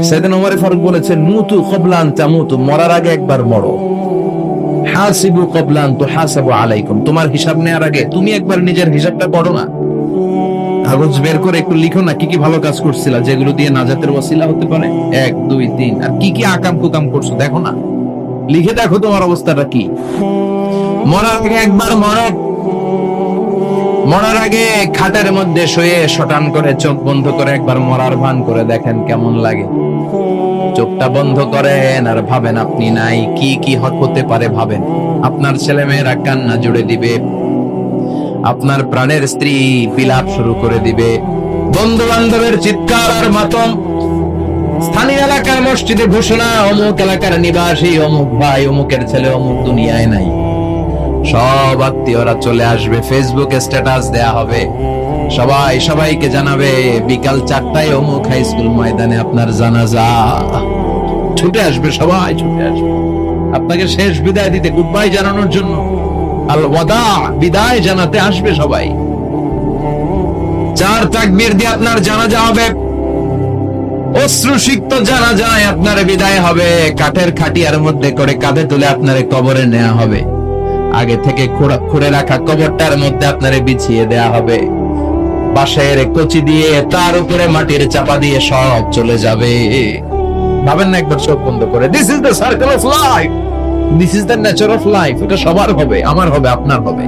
সাইয়েদনা ওমর ফারুক বলেছেন, মুতু ক্বাবলা আন তামুতু, মরার আগে একবার মরো। হাসিবু ক্বাবলা আন তুহাসাবু আলাইকুম, তোমার হিসাব নেওয়ার আগে তুমি একবার নিজের হিসাবটা করো না। কাগজ বের করে একটু লিখো না, কি কি ভালো কাজ করছিলা যেগুলো দিয়ে নাজাতের ওয়াসিলা হতে পারে, 1 2 3, আর কি কি আকাম কুকাম করছো দেখো না, লিখে দেখো তোমার অবস্থাটা কি। মরার আগে একবার মরো। মরার আগে খাটের মধ্যে শুয়ে শটান করে চোখ বন্ধ করে একবার মরার ভান করে দেখেন কেমন লাগে। চোখটা বন্ধ করেন আর ভাবেন আপনি নাই, কি কি হতে পারে ভাবেন। আপনার ছেলে মেয়েরা কান্না জুড়ে দিবে, আপনার প্রাণের স্ত্রী বিলাপ শুরু করে দিবে, বন্ধু বান্ধবের চিৎকার আর মাতম, স্থানীয় এলাকার মসজিদে ঘোষণা, অমুক এলাকার নিবাসী অমুক ভাই অমুকের ছেলে অমুক দুনিয়ায় নাই। সব আত্মীয়রা চলে আসবে, ফেসবুকে স্ট্যাটাস দেয়া হবে, সবাই সবাইকে জানাবে বিকাল 4টায় অমুক হাই স্কুল ময়দানে আপনার জানাজা। ছুটে আসবে, সবাই ছুটে আসবে আপনাকে শেষ বিদায় দিতে, গুড বাই জানানোর জন্য, আল ওয়াদা, বিদায় জানাতে আসবে সবাই। 4 তাকবীর দিয়ে আপনার জানাজা হবে, অশ্রুসিক্ত জানাজায় আপনার বিদায় হবে। কাঠের খাটিয়ার মধ্যে করে কাঁধে তুলে আপনার কবরে নেওয়া হবে, আগে থেকে খুঁড়ে রাখা কবরটার মধ্যে আপনারে বিছিয়ে দেয়া হবে, বাঁশের কচি দিয়ে তার উপরে মাটির চাপা দিয়ে সব চলে যাবে। ভাবেন না একবার চোখ বন্ধ করে, this is the circle of life, this is the nature of life. এটা সবার হবে, আমার হবে, আপনার হবে।